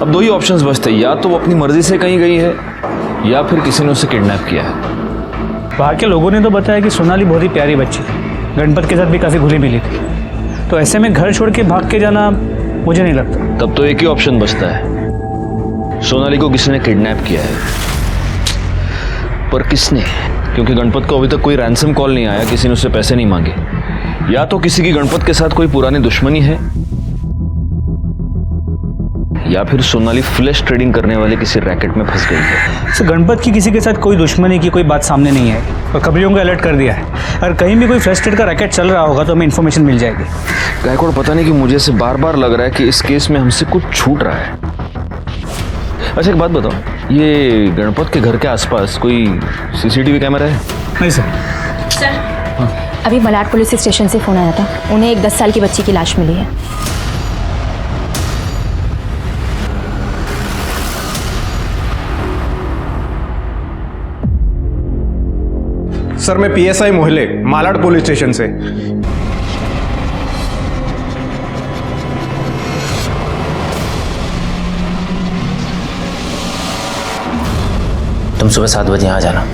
अब 2 ही ऑप्शंस बचते हैं, या तो वो अपनी मर्जी से कहीं गई है या फिर किसी ने उसे किडनैप किया है। वहाँ के लोगों ने तो बताया कि सोनाली बहुत ही प्यारी बच्ची थी, गणपत के साथ भी काफ़ी घुली मिली थी, तो ऐसे में घर छोड़ के भाग के जाना मुझे नहीं लगता। तब तो एक ही ऑप्शन बचता है, सोनाली को किसी ने किडनैप किया है। पर किसने? क्योंकि गणपत को अभी तक कोई रैंसम कॉल नहीं आया, किसी ने उससे पैसे नहीं मांगे। या तो किसी की गणपत के साथ कोई पुरानी दुश्मनी है या फिर सोनाली फ्लैश ट्रेडिंग करने वाले किसी रैकेट में फंस गई है। तो गणपत की किसी के साथ कोई दुश्मनी की कोई बात सामने नहीं है और खबरियों को अलर्ट कर दिया है। अगर कहीं भी कोई फ्लैश ट्रेड का रैकेट चल रहा होगा तो हमें इन्फॉर्मेशन मिल जाएगी। गायकवाड़, पता नहीं कि मुझे से बार बार लग रहा है कि इस केस में हमसे कुछ छूट रहा है। अच्छा एक बात बताओ, ये गणपत के घर के आसपास कोई CCTV कैमरा है? नहीं सर। अभी मलाड पुलिस स्टेशन से फोन आया था, उन्हें एक 10 साल की बच्ची की लाश मिली है। सर मैं PSI मोहल्ले मालाड पुलिस स्टेशन से। तुम सुबह 7 बजे यहाँ जाना।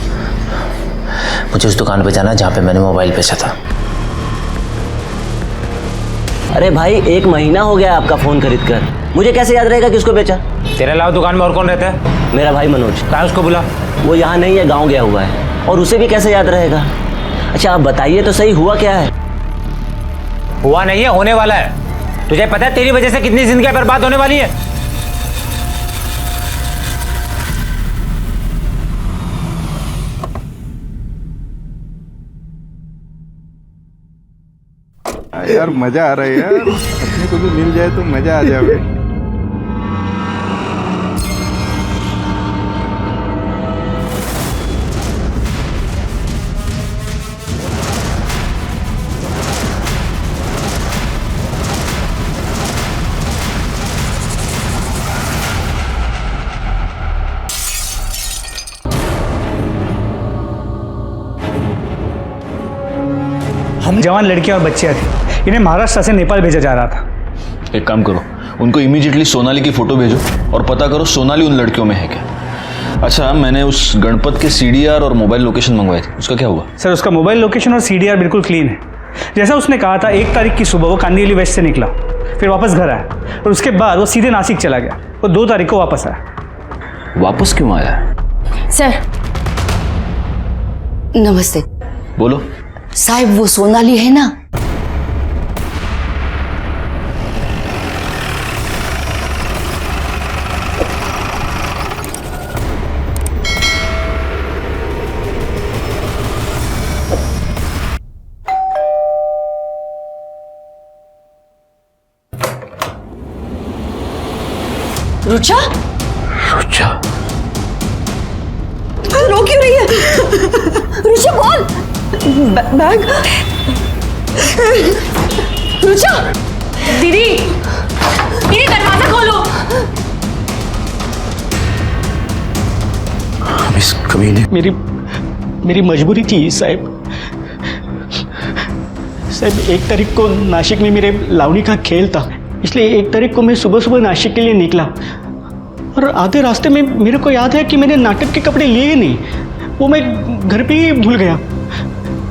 मुझे उस दुकान पे जाना जहाँ पे मैंने मोबाइल बेचा था। अरे भाई 1 महीना हो गया आपका फोन खरीद कर, मुझे कैसे याद रहेगा किसको बेचा? तेरे अलावा दुकान में और कौन रहता है? मेरा भाई मनोज। कहाँ उसको बुला। वो यहाँ नहीं है, गांव गया हुआ है, और उसे भी कैसे याद रहेगा? अच्छा आप बताइए तो सही, हुआ क्या है? हुआ नहीं है, होने वाला है। तुझे पता है तेरी वजह से कितनी जिंदगियां बर्बाद होने वाली है? यार मजा आ रहा है यार, अपने को भी मिल जाए तो मजा आ जाए। हम जवान लड़कियां और बच्चियां थी, इन्हें महाराष्ट्र से नेपाल भेजा जा रहा था। एक काम करो, उनको इमीडिएटली सोनाली की फोटो भेजो और पता करो सोनाली उन लड़कियों में है क्या। अच्छा, मैंने उस गणपत के CDR और मोबाइल लोकेशन मंगवाए थे, उसका क्या हुआ? सर उसका मोबाइल लोकेशन और CDR बिल्कुल क्लीन है। जैसा उसने कहा था 1 तारीख की सुबह वो कांदिवली वेस्ट से निकला, फिर वापस घर आया और उसके बाद वो सीधे नासिक चला गया। वो 2 तारीख को वापस आया। वापस क्यों आया? सर नमस्ते। बोलो। साहब वो सोनाली है ना? रुचा? रुचा? रो क्यों रही है? रुचा बोल। बैग। रुचा। दीदी, दीदी दरवाजा खोलो। हम इस कमीने। मेरी मजबूरी थी साहब। साहब 1 तारीख को नासिक में मेरे लावणी का खेल था, इसलिए 1 तारीख को मैं सुबह सुबह नासिक के लिए निकला और आधे रास्ते में मेरे को याद है कि मैंने नाटक के कपड़े लिए नहीं, वो मैं घर पे ही भूल गया।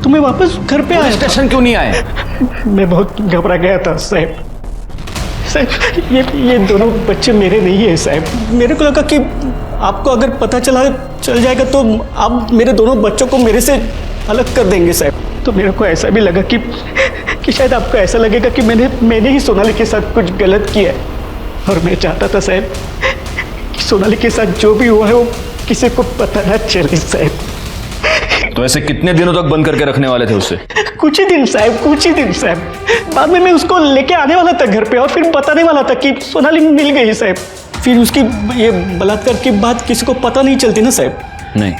तो मैं वापस घर पे आया। स्टेशन क्यों नहीं आए? मैं बहुत घबरा गया था साहब। साहब ये दोनों बच्चे मेरे नहीं है साहब। मेरे को लगा कि आपको अगर पता चल जाएगा तो आप मेरे दोनों बच्चों को मेरे से अलग कर देंगे साहब। तो मेरे को ऐसा भी लगा कि शायद आपको ऐसा लगेगा कि मैंने ही सोनाली के साथ कुछ गलत किया है, और मैं चाहता था साहब कि सोनाली के साथ जो भी हुआ है वो किसी को पता ना चले साहब। तो ऐसे कितने दिनों तक बंद करके रखने वाले थे उसे? कुछ ही दिन साहब। बाद में मैं उसको लेके आने वाला था घर पे और फिर बताने वाला था कि सोनाली मिल गई साहब। फिर उसकी ये बलात्कार की बात किसी को पता नहीं चलती ना साहब। नहीं,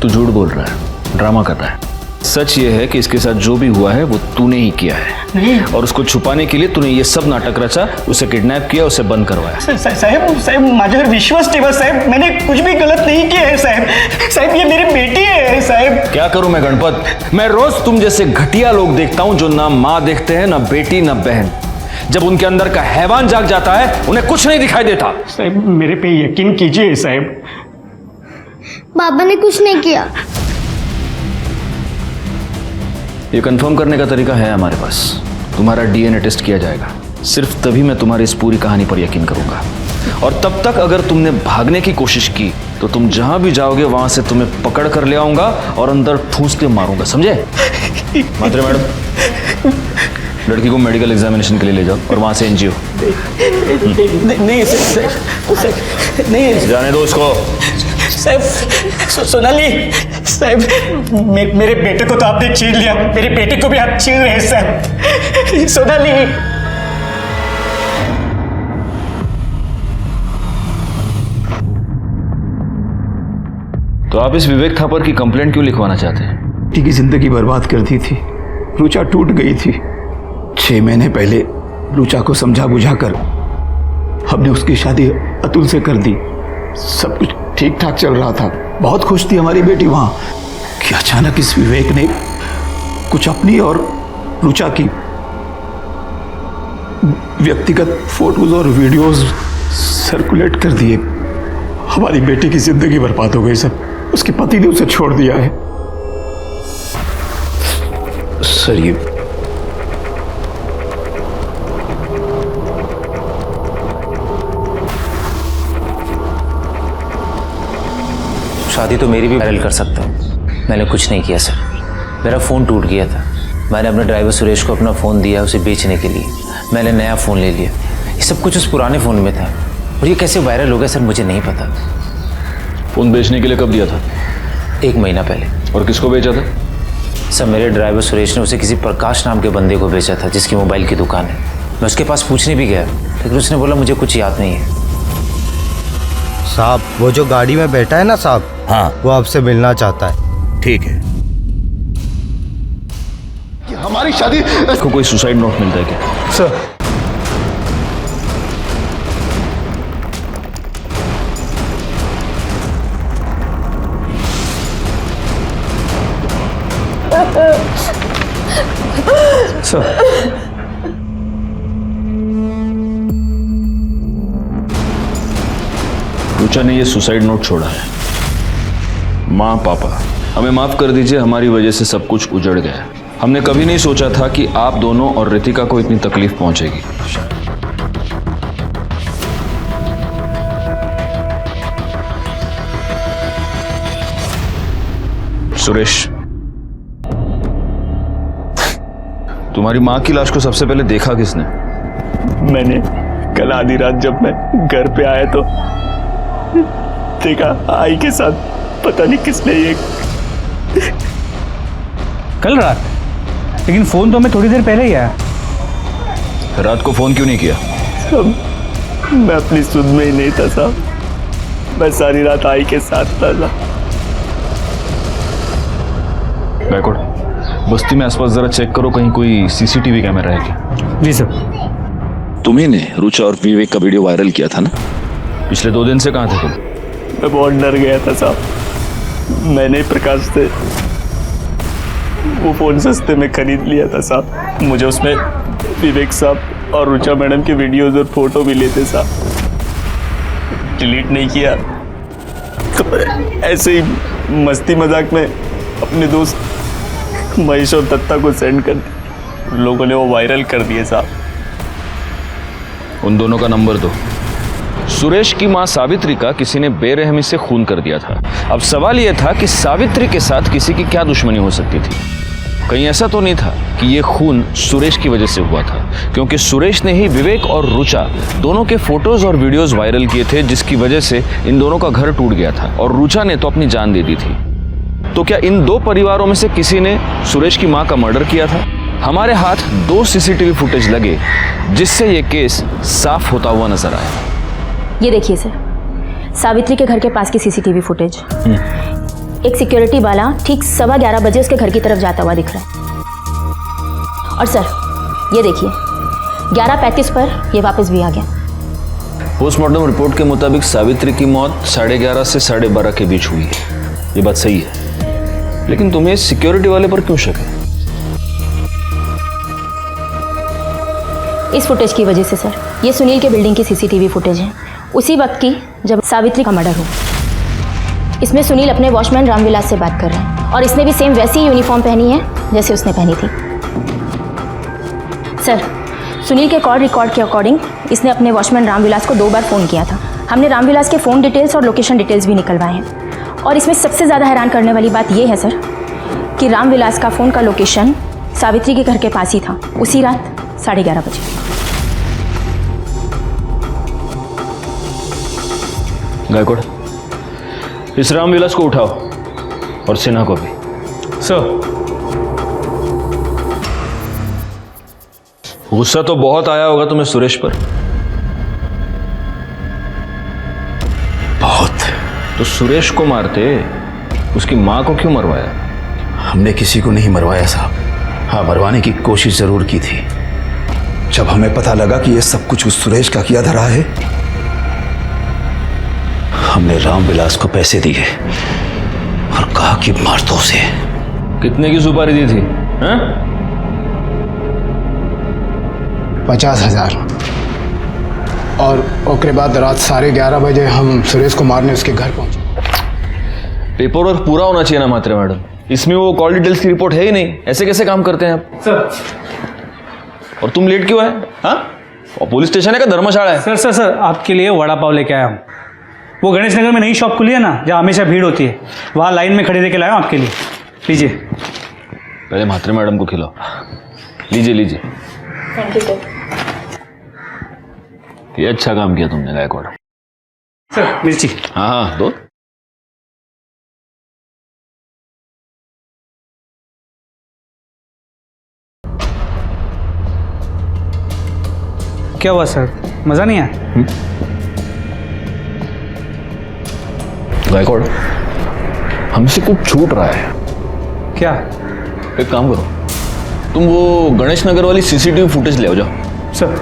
तू झूठ बोल रहा है, ड्रामा कर रहा है। सच ये है कि इसके साथ जो भी हुआ है वो तूने ही किया है, और उसको छुपाने के लिए तूने ये सब नाटक रचा, उसे किडनैप किया, उसे बंद करवाया। साहब माझ्यावर विश्वास ठेवा साहब, मैंने कुछ भी गलत नहीं किया है साहब। साहब ये मेरी बेटी है साहब। क्या करूं मैं गणपत? मैं रोज तुम जैसे घटिया लोग देखता हूं जो ना माँ देखते हैं, ना बेटी, ना बहन। जब उनके अंदर का हैवान जाग जाता है उन्हें कुछ नहीं दिखाई देता। साहब मेरे पे यकीन कीजिए साहब। बाबा ने कुछ नहीं किया। ये कंफर्म करने का तरीका है हमारे पास। तुम्हारा DNA टेस्ट किया जाएगा, सिर्फ तभी मैं तुम्हारी इस पूरी कहानी पर यकीन करूंगा। और तब तक अगर तुमने भागने की कोशिश की तो तुम जहां भी जाओगे वहां से तुम्हें पकड़ कर ले आऊंगा और अंदर ठूंस के मारूंगा, समझे? मात्रे मैडम, लड़की को मेडिकल एग्जामिनेशन के लिए ले जाओ और वहां से NGO। नहीं जाने दो उसको। साहब सोनाली साहब, मेरे बेटे को तो आपने छीन लिया, मेरी बेटी को भी आप छीन रहे हैं साहब। सोनाली। तो आप इस विवेक थापर की कंप्लेंट क्यों लिखवाना चाहते हैं? बेटी की जिंदगी बर्बाद कर दी थी, रुचा टूट गई थी। 6 महीने पहले रुचा को समझा बुझाकर हमने उसकी शादी अतुल से कर दी। सब कुछ ठीक ठाक चल रहा था, बहुत खुश थी हमारी बेटी वहां कि अचानक इस विवेक ने कुछ अपनी और रुचा की व्यक्तिगत फोटोज और वीडियोस सर्कुलेट कर दिए। हमारी बेटी की जिंदगी बर्बाद हो गई सर। उसके पति ने उसे छोड़ दिया है सर। ये शादी तो मेरी भी वायरल कर सकता हूँ। मैंने कुछ नहीं किया सर। मेरा फ़ोन टूट गया था। मैंने अपने ड्राइवर सुरेश को अपना फ़ोन दिया उसे बेचने के लिए। मैंने नया फ़ोन ले लिया। ये सब कुछ उस पुराने फ़ोन में था और ये कैसे वायरल हो गया सर मुझे नहीं पता। फ़ोन बेचने के लिए कब दिया था? 1 महीना पहले। और किसको बेचा था? सर मेरे ड्राइवर सुरेश ने उसे किसी प्रकाश नाम के बंदे को बेचा था जिसकी मोबाइल की दुकान है। मैं उसके पास पूछने भी गया लेकिन उसने बोला मुझे कुछ याद नहीं है। साहब वो जो गाड़ी में बैठा है ना साहब, हाँ वो आपसे मिलना चाहता है। ठीक है। हमारी शादी को कोई सुसाइड नोट मिलता है क्या? सर रुचा ने ये सुसाइड नोट छोड़ा है। माँ पापा हमें माफ कर दीजिए, हमारी वजह से सब कुछ उजड़ गया। हमने कभी नहीं सोचा था कि आप दोनों और रितिका को इतनी तकलीफ पहुंचेगी। सुरेश, तुम्हारी माँ की लाश को सबसे पहले देखा किसने? मैंने कल आधी रात जब मैं घर पे आया तो देखा आई के साथ, पता नहीं किसने ये। कल रात? लेकिन फोन तो हमें थोड़ी देर पहले ही आया। रात को फोन क्यों नहीं किया? मैं अपनी सुध में ही नहीं था साहब। मैं सारी रात आई के साथ था। बैकवर्ड बस्ती में आसपास जरा चेक करो, कहीं कोई सीसीटीवी कैमरा है क्या? जी सर। तुम्ही ने रुचा और विवेक का वीडियो वायरल किया था ना? पिछले 2 दिन से कहाँ थे तुम? मैं बहुत डर गया था साहब। मैंने प्रकाश से वो फोन सस्ते में खरीद लिया था साहब। मुझे उसमें विवेक साहब और रुचा मैडम के वीडियोस और फोटो मिले थे साहब। डिलीट नहीं किया तो ऐसे ही मस्ती मजाक में अपने दोस्त महेश और दत्ता को सेंड कर दिया। लोगों ने वो वायरल कर दिए साहब। उन दोनों का नंबर दो। सुरेश की मां सावित्री का किसी ने बेरहमी से खून कर दिया था। अब सवाल यह था कि सावित्री के साथ किसी की क्या दुश्मनी हो सकती थी? कहीं ऐसा तो नहीं था कि यह खून सुरेश की वजह से हुआ था, क्योंकि सुरेश ने ही विवेक और रुचा दोनों के फोटोज और वीडियोस वायरल किए थे, जिसकी वजह से इन दोनों का घर टूट गया था और रुचा ने तो अपनी जान दे दी थी। तो क्या इन 2 परिवारों में से किसी ने सुरेश की मां का मर्डर किया था? हमारे हाथ 2 सीसीटीवी फुटेज लगे जिससे यह केस साफ होता हुआ नजर आया। ये देखिए सर, सावित्री के घर के पास की सीसीटीवी फुटेज। एक सिक्योरिटी वाला ठीक 11:15 बजे उसके घर की तरफ जाता हुआ दिख रहा है। और सर ये देखिए 11:35 पर ये वापस भी आ गया। पोस्टमार्टम रिपोर्ट के मुताबिक सावित्री की मौत 11:30 से 12:30 के बीच हुई है। ये बात सही है, लेकिन तुम्हें सिक्योरिटी वाले पर क्यों शक है? इस फुटेज की वजह से सर, ये सुनील के बिल्डिंग की सीसीटीवी फुटेज है उसी वक्त की जब सावित्री का मर्डर हुआ। इसमें सुनील अपने वॉचमैन रामविलास से बात कर रहे हैं और इसने भी सेम वैसी ही यूनिफॉर्म पहनी है जैसे उसने पहनी थी। सर सुनील के कॉल रिकॉर्ड के अकॉर्डिंग इसने अपने वॉचमैन रामविलास को 2 बार फ़ोन किया था। हमने रामविलास के फ़ोन डिटेल्स और लोकेशन डिटेल्स भी निकलवाए हैं। और इसमें सबसे ज़्यादा हैरान करने वाली बात यह है सर कि रामविलास का फ़ोन का लोकेशन सावित्री के घर के पास ही था उसी रात 11:30 बजे। गायकवाड़, इस रामविलास को उठाओ और सिन्हा को भी। सर। गुस्सा तो बहुत आया होगा तुम्हें सुरेश पर। बहुत। तो सुरेश को मारते उसकी मां को क्यों मरवाया? हमने किसी को नहीं मरवाया साहब। हाँ, मरवाने की कोशिश जरूर की थी। जब हमें पता लगा कि ये सब कुछ उस सुरेश का किया धरा है, हमने रामविलास को पैसे दिए और कहा कि मार दो उसे। कितने की सुपारी दी थी? हाँ? 50,000। और ओकरे बाद रात 11:30 बजे हम सुरेश को मारने उसके घर पहुंचे। पेपर वर्क पूरा होना चाहिए ना मात्रे मैडम, इसमें वो कॉल डिटेल्स की रिपोर्ट है ही नहीं। ऐसे कैसे काम करते हैं आप सर? और तुम लेट क्यों है? हाँ, और पुलिस स्टेशन है का धर्मशाला है? सर सर सर आपके लिए वड़ा पाव लेके आया हूँ। वो गणेश नगर में नई शॉप खुली है ना, जहाँ हमेशा भीड़ होती है, वहाँ लाइन में खड़े लेके लाया हूँ आपके लिए। लीजिए। पहले मात्रे मैडम को खिलाओ। लीजिए लीजिए। Thank you sir. ये अच्छा काम किया तुमने गायकवाड़। सर मिर्ची। हाँ हाँ दो। क्या हुआ सर, मज़ा नहीं आया? गायकवाड़, हमसे कुछ छूट रहा है। क्या? एक काम करो, तुम वो गणेश नगर वाली सीसीटीवी फुटेज ले आओ जाओ। सर।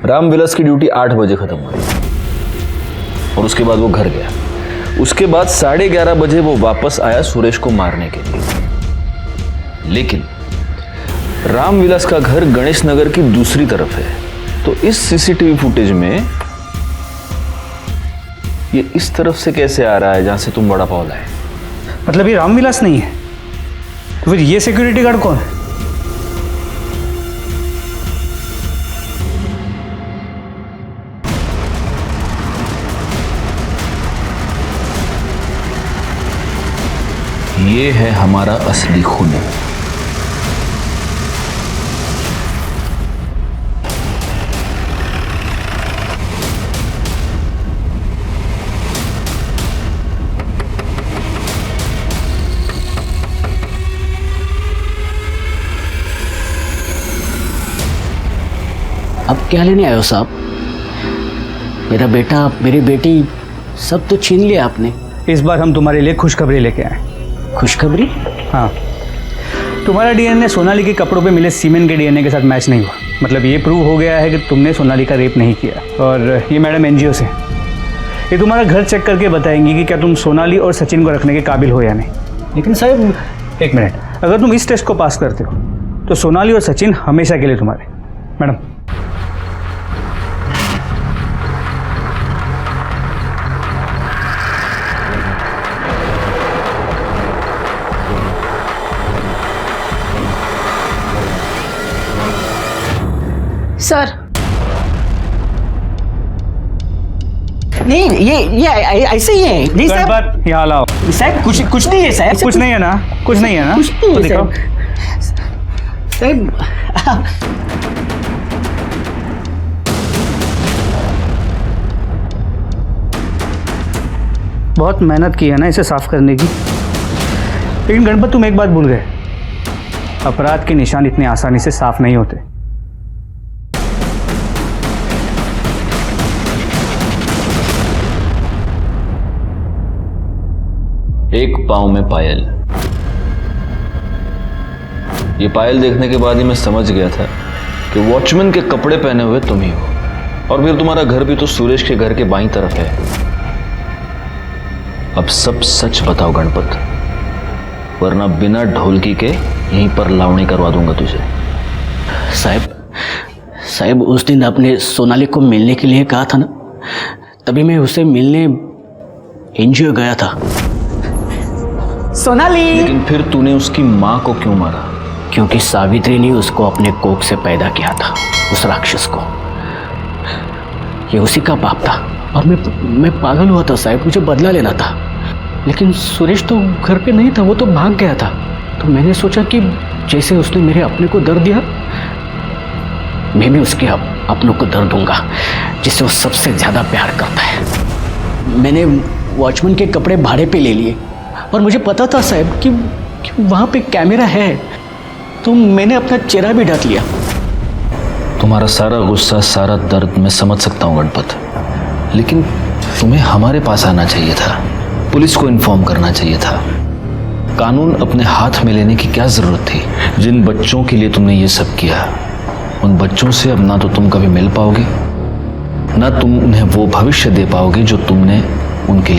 रामविलास की ड्यूटी 8 बजे खत्म हुई और उसके बाद वो घर गया। उसके बाद 11:30 बजे वो वापस आया सुरेश को मारने के लिए। लेकिन रामविलास का घर गणेश नगर की दूसरी तरफ है, तो इस सीसीटीवी फुटेज में ये इस तरफ से कैसे आ रहा है जहां से तुम वड़ा पाव लाए? मतलब ये रामविलास नहीं है, तो फिर ये सिक्योरिटी गार्ड कौन है? ये है हमारा असली खून। अब क्या लेने आए हो साहब? मेरा बेटा, मेरी बेटी, सब तो छीन लिया आपने। इस बार हम तुम्हारे लिए खुशखबरी लेके आए। खुशखबरी? हाँ, तुम्हारा डीएनए सोनाली के कपड़ों पे मिले सीमेन के डीएनए के साथ मैच नहीं हुआ। मतलब ये प्रूव हो गया है कि तुमने सोनाली का रेप नहीं किया। और ये मैडम एनजीओ से, ये तुम्हारा घर चेक करके बताएंगी कि क्या तुम सोनाली और सचिन को रखने के काबिल हो या नहीं। लेकिन साहब एक मिनट, अगर तुम इस टेस्ट को पास करते हो तो सोनाली और सचिन हमेशा के लिए तुम्हारे। Madam sir. नहीं, ये ऐसे ही है। नहीं साहब, यहाँ लाओ। साहब कुछ नहीं है साहब। कुछ नहीं है ना? कुछ नहीं है ना? कुछ नहीं तो है दिखाओ। साहब। बहुत मेहनत की है ना इसे साफ करने की। लेकिन गणपत तुम एक बात भूल गए, अपराध के निशान इतने आसानी से साफ नहीं होते। एक पांव में पायल। ये पायल देखने के बाद ही मैं समझ गया था कि वॉचमैन के कपड़े पहने हुए तुम ही हो। और फिर तुम्हारा घर भी तो सुरेश के घर के बाईं तरफ है। अब सब सच बताओ गणपत, वरना बिना ढोलकी के यहीं पर लावणी करवा दूंगा तुझे। साहब उस दिन आपने सोनाली को मिलने के लिए कहा था ना, तभी मैं उसे मिलने एनजीओ गया था। सोनाली। लेकिन फिर तूने उसकी मां को क्यों मारा? क्योंकि सावित्री ने उसको अपने कोख से पैदा किया था, उस राक्षस को। ये उसी का पाप था और मैं पागल हुआ था साहब, मुझे बदला लेना था। लेकिन सुरेश तो घर पे नहीं था, वो तो भाग गया था। तो मैंने सोचा कि जैसे उसने मेरे अपने को दर्द दिया, मैं भी उसके अपनों को दर्द दूंगा जिससे वो सबसे ज़्यादा प्यार करता है। मैंने वॉचमैन के कपड़े भाड़े पे ले लिए और मुझे पता था साहब कि वहाँ पे कैमरा है, तो मैंने अपना चेहरा भी ढक लिया। तुम्हारा सारा गुस्सा, सारा दर्द मैं समझ सकता हूँ गणपत, लेकिन तुम्हें हमारे पास आना चाहिए था, पुलिस को इन्फॉर्म करना चाहिए था। कानून अपने हाथ में लेने की क्या जरूरत थी? जिन बच्चों के लिए तुमने ये सब किया, उन बच्चों से अब ना तो तुम कभी मिल पाओगे, ना तुम उन्हें वो भविष्य दे पाओगे जो तुमने उनके लिए